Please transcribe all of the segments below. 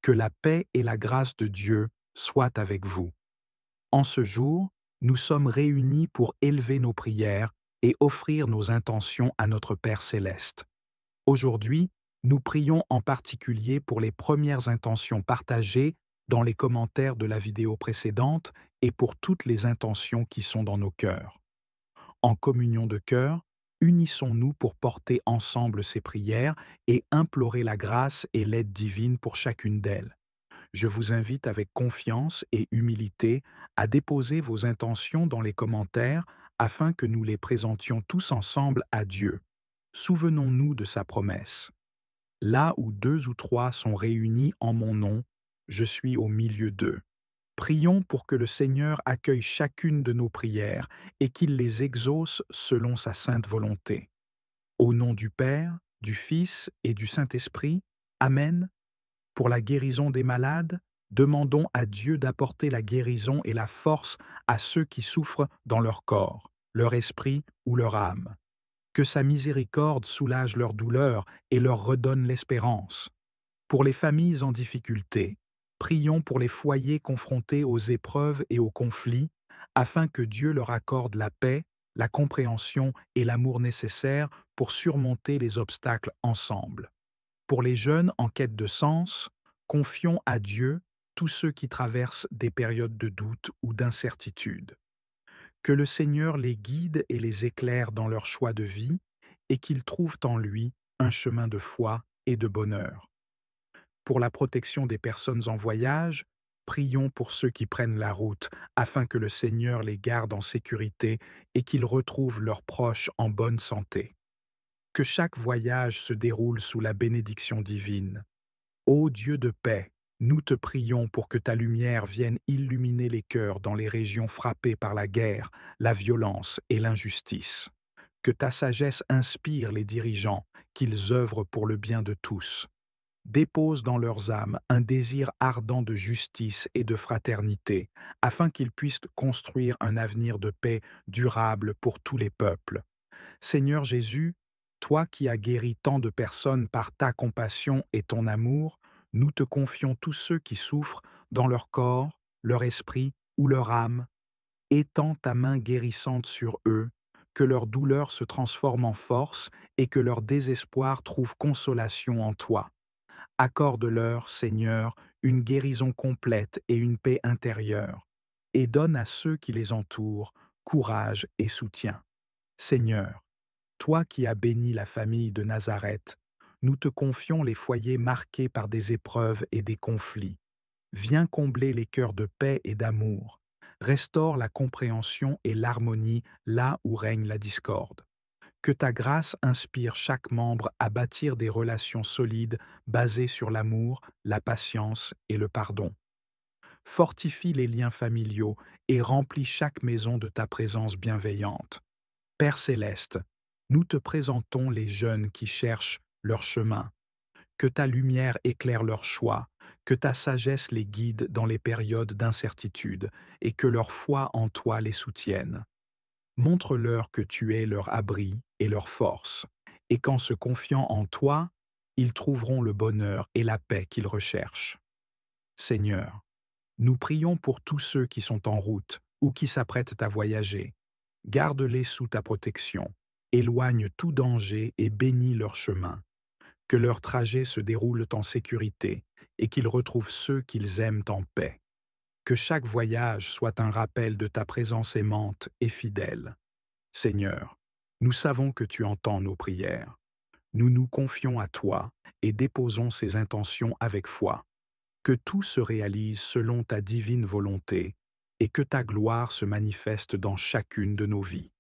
Que la paix et la grâce de Dieu soient avec vous. En ce jour, nous sommes réunis pour élever nos prières et offrir nos intentions à notre Père céleste. Aujourd'hui, nous prions en particulier pour les premières intentions partagées dans les commentaires de la vidéo précédente et pour toutes les intentions qui sont dans nos cœurs. En communion de cœur, unissons-nous pour porter ensemble ces prières et implorer la grâce et l'aide divine pour chacune d'elles. Je vous invite avec confiance et humilité à déposer vos intentions dans les commentaires afin que nous les présentions tous ensemble à Dieu. Souvenons-nous de sa promesse. Là où deux ou trois sont réunis en mon nom, je suis au milieu d'eux. Prions pour que le Seigneur accueille chacune de nos prières et qu'il les exauce selon sa sainte volonté. Au nom du Père, du Fils et du Saint-Esprit, Amen. Pour la guérison des malades, demandons à Dieu d'apporter la guérison et la force à ceux qui souffrent dans leur corps, leur esprit ou leur âme. Que sa miséricorde soulage leur douleur et leur redonne l'espérance. Pour les familles en difficulté, prions pour les foyers confrontés aux épreuves et aux conflits, afin que Dieu leur accorde la paix, la compréhension et l'amour nécessaires pour surmonter les obstacles ensemble. Pour les jeunes en quête de sens, confions à Dieu tous ceux qui traversent des périodes de doute ou d'incertitude. Que le Seigneur les guide et les éclaire dans leur choix de vie et qu'ils trouvent en lui un chemin de foi et de bonheur. Pour la protection des personnes en voyage, prions pour ceux qui prennent la route afin que le Seigneur les garde en sécurité et qu'ils retrouvent leurs proches en bonne santé. Que chaque voyage se déroule sous la bénédiction divine. Ô Dieu de paix, nous te prions pour que ta lumière vienne illuminer les cœurs dans les régions frappées par la guerre, la violence et l'injustice. Que ta sagesse inspire les dirigeants, qu'ils œuvrent pour le bien de tous. Dépose dans leurs âmes un désir ardent de justice et de fraternité, afin qu'ils puissent construire un avenir de paix durable pour tous les peuples. Seigneur Jésus, toi qui as guéri tant de personnes par ta compassion et ton amour, nous te confions tous ceux qui souffrent dans leur corps, leur esprit ou leur âme. Étends ta main guérissante sur eux, que leur douleur se transforme en force et que leur désespoir trouve consolation en toi. Accorde-leur, Seigneur, une guérison complète et une paix intérieure, et donne à ceux qui les entourent courage et soutien. Seigneur, toi qui as béni la famille de Nazareth, nous te confions les foyers marqués par des épreuves et des conflits. Viens combler les cœurs de paix et d'amour. Restaure la compréhension et l'harmonie là où règne la discorde. Que ta grâce inspire chaque membre à bâtir des relations solides basées sur l'amour, la patience et le pardon. Fortifie les liens familiaux et remplis chaque maison de ta présence bienveillante. Père céleste, nous te présentons les jeunes qui cherchent leur chemin. Que ta lumière éclaire leur choix, que ta sagesse les guide dans les périodes d'incertitude et que leur foi en toi les soutienne. Montre-leur que tu es leur abri et leur force, et qu'en se confiant en toi, ils trouveront le bonheur et la paix qu'ils recherchent. Seigneur, nous prions pour tous ceux qui sont en route ou qui s'apprêtent à voyager. Garde-les sous ta protection, éloigne tout danger et bénis leur chemin. Que leurs trajets se déroulent en sécurité et qu'ils retrouvent ceux qu'ils aiment en paix. Que chaque voyage soit un rappel de ta présence aimante et fidèle. Seigneur, nous savons que tu entends nos prières. Nous nous confions à toi et déposons ces intentions avec foi. Que tout se réalise selon ta divine volonté et que ta gloire se manifeste dans chacune de nos vies.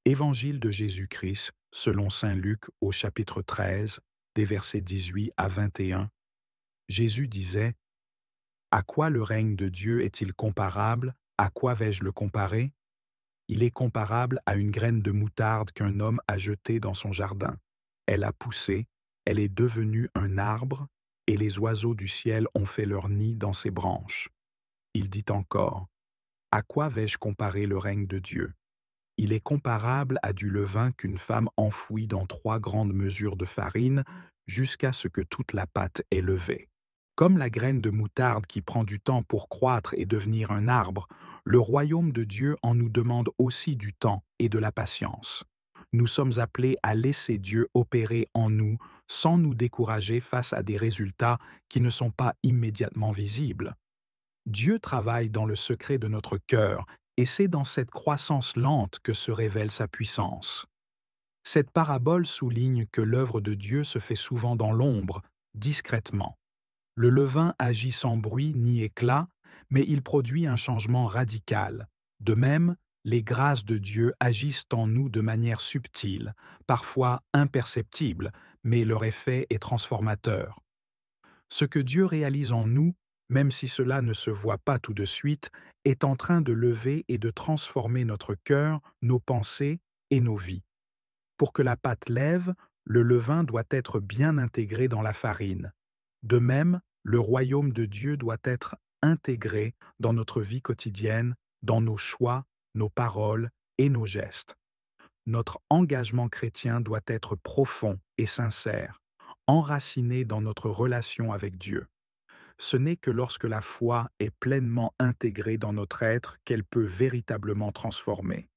Évangile de Jésus-Christ selon saint Luc au chapitre 13, des versets 18 à 21. Jésus disait: « À quoi le règne de Dieu est-il comparable? À quoi vais-je le comparer? Il est comparable à une graine de moutarde qu'un homme a jetée dans son jardin. Elle a poussé, elle est devenue un arbre, et les oiseaux du ciel ont fait leur nid dans ses branches. » Il dit encore: « À quoi vais-je comparer le règne de Dieu? Il est comparable à du levain qu'une femme enfouit dans 3 grandes mesures de farine jusqu'à ce que toute la pâte est levée. » Comme la graine de moutarde qui prend du temps pour croître et devenir un arbre, le royaume de Dieu en nous demande aussi du temps et de la patience. Nous sommes appelés à laisser Dieu opérer en nous sans nous décourager face à des résultats qui ne sont pas immédiatement visibles. Dieu travaille dans le secret de notre cœur et c'est dans cette croissance lente que se révèle sa puissance. Cette parabole souligne que l'œuvre de Dieu se fait souvent dans l'ombre, discrètement. Le levain agit sans bruit ni éclat, mais il produit un changement radical. De même, les grâces de Dieu agissent en nous de manière subtile, parfois imperceptible, mais leur effet est transformateur. Ce que Dieu réalise en nous, même si cela ne se voit pas tout de suite, est en train de lever et de transformer notre cœur, nos pensées et nos vies. Pour que la pâte lève, le levain doit être bien intégré dans la farine. De même, le royaume de Dieu doit être intégré dans notre vie quotidienne, dans nos choix, nos paroles et nos gestes. Notre engagement chrétien doit être profond et sincère, enraciné dans notre relation avec Dieu. Ce n'est que lorsque la foi est pleinement intégrée dans notre être qu'elle peut véritablement transformer.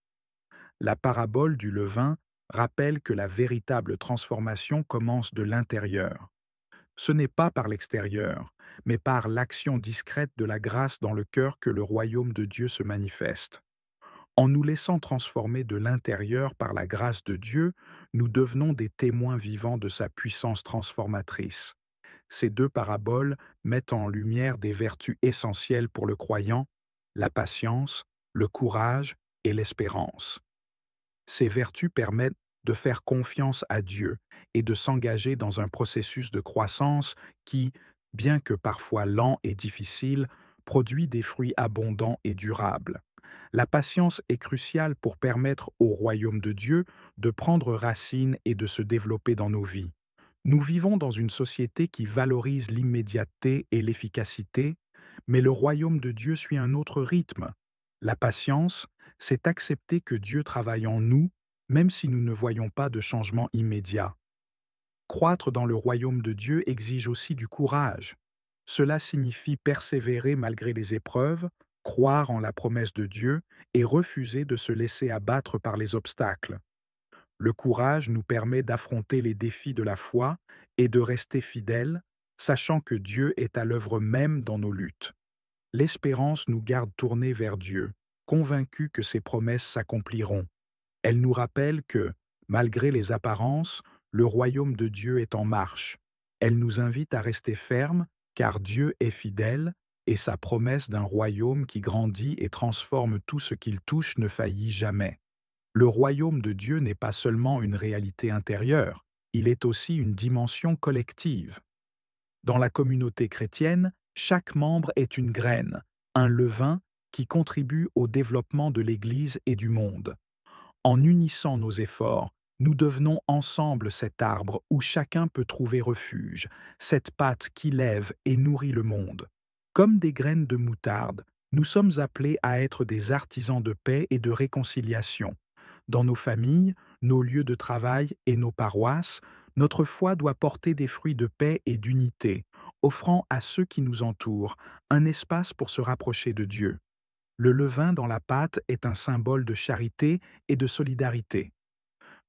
La parabole du levain rappelle que la véritable transformation commence de l'intérieur. Ce n'est pas par l'extérieur, mais par l'action discrète de la grâce dans le cœur que le royaume de Dieu se manifeste. En nous laissant transformer de l'intérieur par la grâce de Dieu, nous devenons des témoins vivants de sa puissance transformatrice. Ces deux paraboles mettent en lumière des vertus essentielles pour le croyant, la patience, le courage et l'espérance. Ces vertus permettent de faire confiance à Dieu et de s'engager dans un processus de croissance qui, bien que parfois lent et difficile, produit des fruits abondants et durables. La patience est cruciale pour permettre au royaume de Dieu de prendre racine et de se développer dans nos vies. Nous vivons dans une société qui valorise l'immédiateté et l'efficacité, mais le royaume de Dieu suit un autre rythme. La patience, c'est accepter que Dieu travaille en nous, même si nous ne voyons pas de changement immédiat. Croître dans le royaume de Dieu exige aussi du courage. Cela signifie persévérer malgré les épreuves, croire en la promesse de Dieu et refuser de se laisser abattre par les obstacles. Le courage nous permet d'affronter les défis de la foi et de rester fidèles, sachant que Dieu est à l'œuvre même dans nos luttes. L'espérance nous garde tournés vers Dieu, convaincus que ses promesses s'accompliront. Elle nous rappelle que, malgré les apparences, le royaume de Dieu est en marche. Elle nous invite à rester fermes, car Dieu est fidèle, et sa promesse d'un royaume qui grandit et transforme tout ce qu'il touche ne faillit jamais. Le royaume de Dieu n'est pas seulement une réalité intérieure, il est aussi une dimension collective. Dans la communauté chrétienne, chaque membre est une graine, un levain qui contribue au développement de l'Église et du monde. En unissant nos efforts, nous devenons ensemble cet arbre où chacun peut trouver refuge, cette pâte qui lève et nourrit le monde. Comme des graines de moutarde, nous sommes appelés à être des artisans de paix et de réconciliation. Dans nos familles, nos lieux de travail et nos paroisses, notre foi doit porter des fruits de paix et d'unité, offrant à ceux qui nous entourent un espace pour se rapprocher de Dieu. Le levain dans la pâte est un symbole de charité et de solidarité.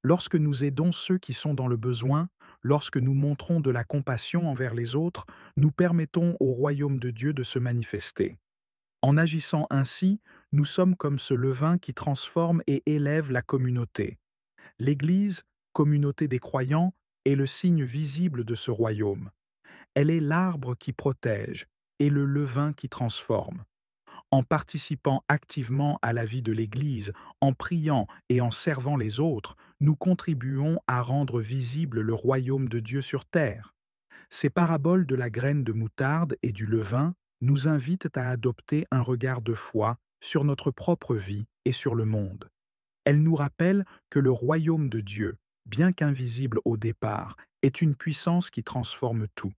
Lorsque nous aidons ceux qui sont dans le besoin, lorsque nous montrons de la compassion envers les autres, nous permettons au royaume de Dieu de se manifester. En agissant ainsi, nous sommes comme ce levain qui transforme et élève la communauté. L'Église, communauté des croyants, est le signe visible de ce royaume. Elle est l'arbre qui protège et le levain qui transforme. En participant activement à la vie de l'Église, en priant et en servant les autres, nous contribuons à rendre visible le royaume de Dieu sur terre. Ces paraboles de la graine de moutarde et du levain nous invitent à adopter un regard de foi sur notre propre vie et sur le monde. Elles nous rappellent que le royaume de Dieu, bien qu'invisible au départ, est une puissance qui transforme tout.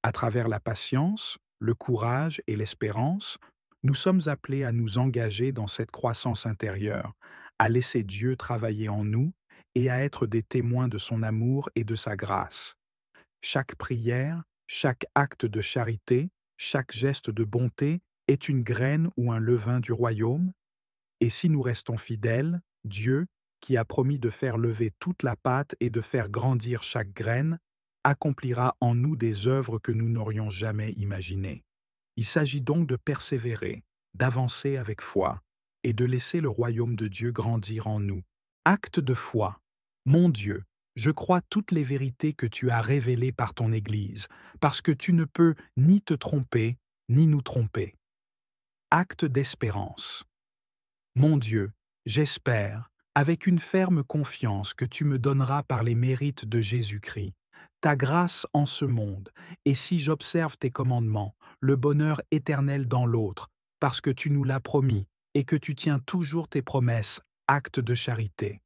À travers la patience, le courage et l'espérance, nous sommes appelés à nous engager dans cette croissance intérieure, à laisser Dieu travailler en nous et à être des témoins de son amour et de sa grâce. Chaque prière, Chaque acte de charité, chaque geste de bonté est une graine ou un levain du royaume, et si nous restons fidèles, Dieu, qui a promis de faire lever toute la pâte et de faire grandir chaque graine, accomplira en nous des œuvres que nous n'aurions jamais imaginées. Il s'agit donc de persévérer, d'avancer avec foi, et de laisser le royaume de Dieu grandir en nous. Acte de foi. Mon Dieu, je crois toutes les vérités que tu as révélées par ton Église, parce que tu ne peux ni te tromper, ni nous tromper. Acte d'espérance. Mon Dieu, j'espère, avec une ferme confiance que tu me donneras par les mérites de Jésus-Christ, ta grâce en ce monde, et si j'observe tes commandements, le bonheur éternel dans l'autre, parce que tu nous l'as promis et que tu tiens toujours tes promesses, acte de charité.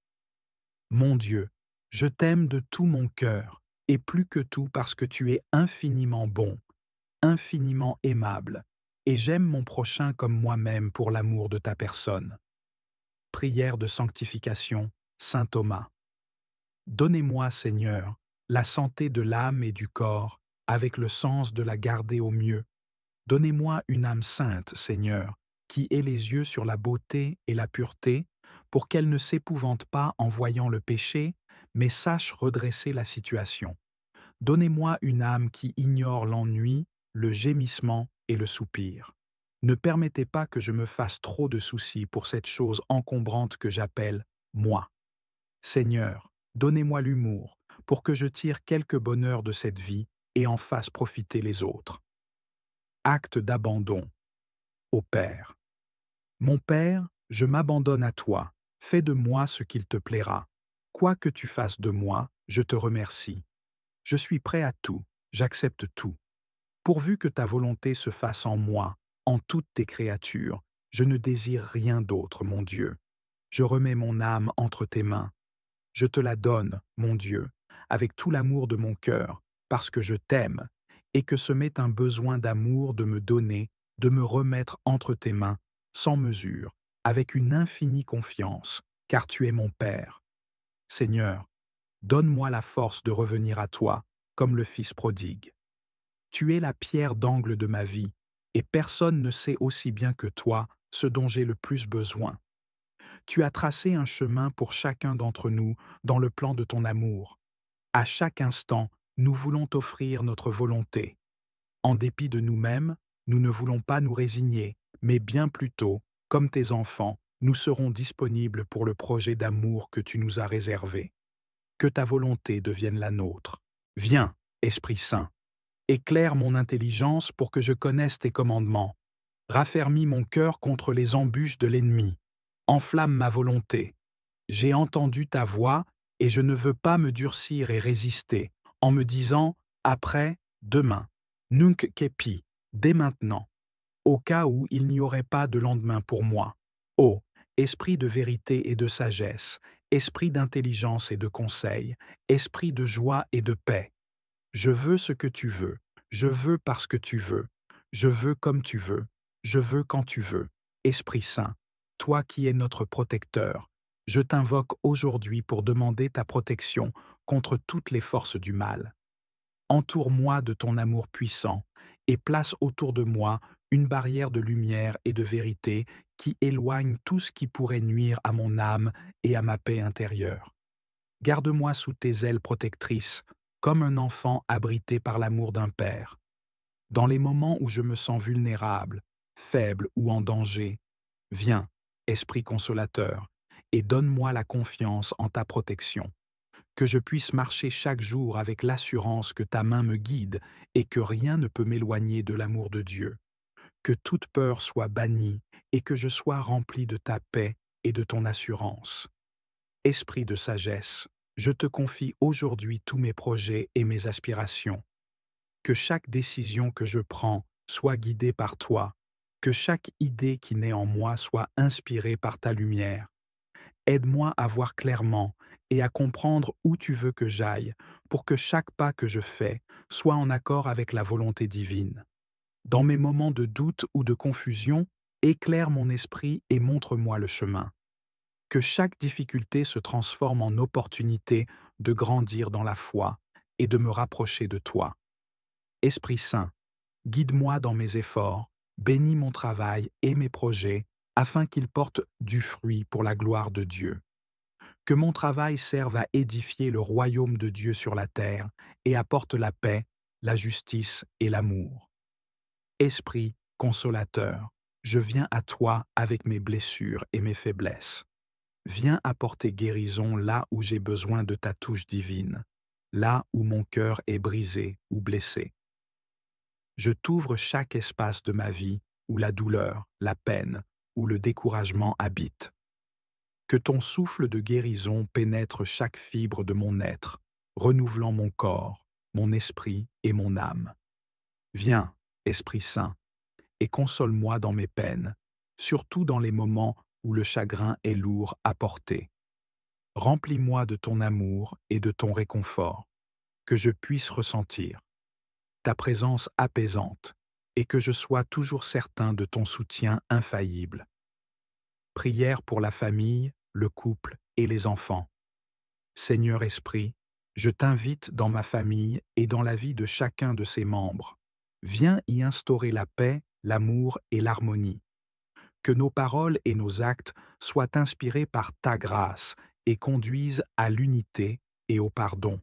Mon Dieu, je t'aime de tout mon cœur, et plus que tout parce que tu es infiniment bon, infiniment aimable, et j'aime mon prochain comme moi-même pour l'amour de ta personne. Prière de sanctification, Saint Thomas. Donnez-moi, Seigneur, la santé de l'âme et du corps, avec le sens de la garder au mieux. Donnez-moi une âme sainte, Seigneur, qui ait les yeux sur la beauté et la pureté, pour qu'elle ne s'épouvante pas en voyant le péché, mais sache redresser la situation. Donnez-moi une âme qui ignore l'ennui, le gémissement et le soupir. Ne permettez pas que je me fasse trop de soucis pour cette chose encombrante que j'appelle moi. Seigneur, donnez-moi l'humour pour que je tire quelque bonheur de cette vie et en fasse profiter les autres. Acte d'abandon. Au Père. Mon Père, je m'abandonne à toi. Fais de moi ce qu'il te plaira. Quoi que tu fasses de moi, je te remercie. Je suis prêt à tout, j'accepte tout. Pourvu que ta volonté se fasse en moi, en toutes tes créatures, je ne désire rien d'autre, mon Dieu. Je remets mon âme entre tes mains. Je te la donne, mon Dieu, avec tout l'amour de mon cœur, parce que je t'aime, et que ce m'est un besoin d'amour de me donner, de me remettre entre tes mains, sans mesure, avec une infinie confiance, car tu es mon Père. Seigneur, donne-moi la force de revenir à toi, comme le Fils prodigue. Tu es la pierre d'angle de ma vie, et personne ne sait aussi bien que toi ce dont j'ai le plus besoin. Tu as tracé un chemin pour chacun d'entre nous dans le plan de ton amour. À chaque instant, nous voulons t'offrir notre volonté. En dépit de nous-mêmes, nous ne voulons pas nous résigner, mais bien plutôt, comme tes enfants, nous serons disponibles pour le projet d'amour que tu nous as réservé. Que ta volonté devienne la nôtre. Viens, Esprit Saint. Éclaire mon intelligence pour que je connaisse tes commandements. Raffermis mon cœur contre les embûches de l'ennemi. Enflamme ma volonté. J'ai entendu ta voix et je ne veux pas me durcir et résister en me disant après, demain, nunc kepi, dès maintenant, au cas où il n'y aurait pas de lendemain pour moi. Ô, esprit de vérité et de sagesse, esprit d'intelligence et de conseil, esprit de joie et de paix. Je veux ce que tu veux, je veux parce que tu veux, je veux comme tu veux, je veux quand tu veux. Esprit Saint, toi qui es notre protecteur, je t'invoque aujourd'hui pour demander ta protection contre toutes les forces du mal. Entoure-moi de ton amour puissant et place autour de moi une barrière de lumière et de vérité qui éloigne tout ce qui pourrait nuire à mon âme et à ma paix intérieure. Garde-moi sous tes ailes protectrices, comme un enfant abrité par l'amour d'un père. Dans les moments où je me sens vulnérable, faible ou en danger, viens, Esprit consolateur, et donne-moi la confiance en ta protection. Que je puisse marcher chaque jour avec l'assurance que ta main me guide et que rien ne peut m'éloigner de l'amour de Dieu. Que toute peur soit bannie et que je sois rempli de ta paix et de ton assurance. Esprit de sagesse, je te confie aujourd'hui tous mes projets et mes aspirations. Que chaque décision que je prends soit guidée par toi, que chaque idée qui naît en moi soit inspirée par ta lumière. Aide-moi à voir clairement et à comprendre où tu veux que j'aille pour que chaque pas que je fais soit en accord avec la volonté divine. Dans mes moments de doute ou de confusion, éclaire mon esprit et montre-moi le chemin. Que chaque difficulté se transforme en opportunité de grandir dans la foi et de me rapprocher de toi. Esprit Saint, guide-moi dans mes efforts, bénis mon travail et mes projets, afin qu'ils portent du fruit pour la gloire de Dieu. Que mon travail serve à édifier le royaume de Dieu sur la terre et apporte la paix, la justice et l'amour. Esprit consolateur, je viens à toi avec mes blessures et mes faiblesses. Viens apporter guérison là où j'ai besoin de ta touche divine, là où mon cœur est brisé ou blessé. Je t'ouvre chaque espace de ma vie où la douleur, la peine ou le découragement habitent. Que ton souffle de guérison pénètre chaque fibre de mon être, renouvelant mon corps, mon esprit et mon âme. Viens, Esprit Saint, et console-moi dans mes peines, surtout dans les moments où le chagrin est lourd à porter. Remplis-moi de ton amour et de ton réconfort, que je puisse ressentir ta présence apaisante et que je sois toujours certain de ton soutien infaillible. Prière pour la famille, le couple et les enfants. Seigneur Esprit, je t'invite dans ma famille et dans la vie de chacun de ses membres. Viens y instaurer la paix, l'amour et l'harmonie. Que nos paroles et nos actes soient inspirés par ta grâce et conduisent à l'unité et au pardon.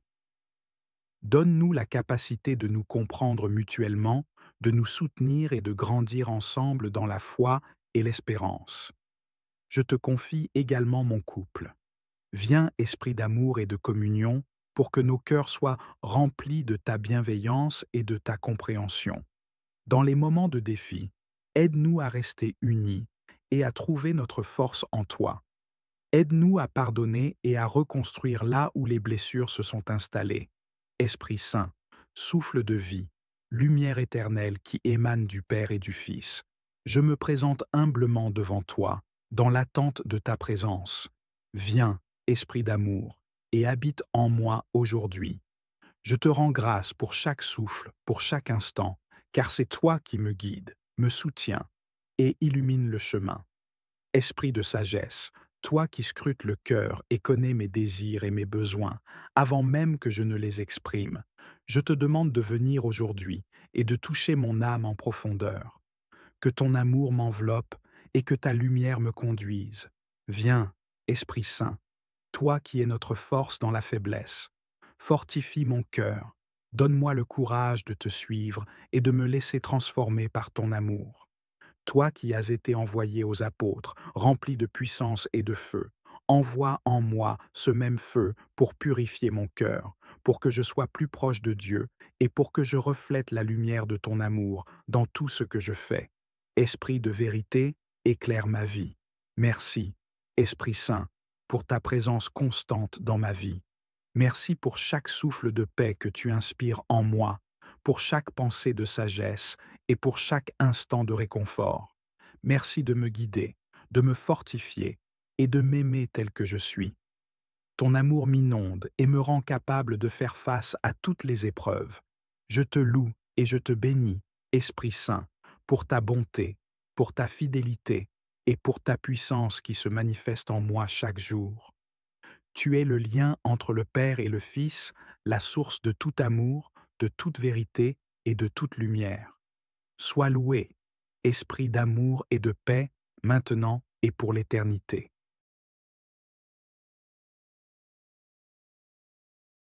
Donne-nous la capacité de nous comprendre mutuellement, de nous soutenir et de grandir ensemble dans la foi et l'espérance. Je te confie également mon couple. Viens, esprit d'amour et de communion, pour que nos cœurs soient remplis de ta bienveillance et de ta compréhension. Dans les moments de défi, aide-nous à rester unis et à trouver notre force en toi. Aide-nous à pardonner et à reconstruire là où les blessures se sont installées. Esprit Saint, souffle de vie, lumière éternelle qui émane du Père et du Fils, je me présente humblement devant toi, dans l'attente de ta présence. Viens, Esprit d'amour, et habite en moi aujourd'hui. Je te rends grâce pour chaque souffle, pour chaque instant, car c'est toi qui me guides, me soutiens et illumine le chemin. Esprit de sagesse, toi qui scrutes le cœur et connais mes désirs et mes besoins, avant même que je ne les exprime, je te demande de venir aujourd'hui et de toucher mon âme en profondeur. Que ton amour m'enveloppe et que ta lumière me conduise. Viens, Esprit Saint, toi qui es notre force dans la faiblesse. Fortifie mon cœur, donne-moi le courage de te suivre et de me laisser transformer par ton amour. Toi qui as été envoyé aux apôtres, rempli de puissance et de feu, envoie en moi ce même feu pour purifier mon cœur, pour que je sois plus proche de Dieu et pour que je reflète la lumière de ton amour dans tout ce que je fais. Esprit de vérité, éclaire ma vie. Merci, Esprit Saint, pour ta présence constante dans ma vie. Merci pour chaque souffle de paix que tu inspires en moi, pour chaque pensée de sagesse et pour chaque instant de réconfort. Merci de me guider, de me fortifier et de m'aimer tel que je suis. Ton amour m'inonde et me rend capable de faire face à toutes les épreuves. Je te loue et je te bénis, Esprit Saint, pour ta bonté, pour ta fidélité et pour ta puissance qui se manifeste en moi chaque jour. Tu es le lien entre le Père et le Fils, la source de tout amour, de toute vérité et de toute lumière. Sois loué, Esprit d'amour et de paix, maintenant et pour l'éternité.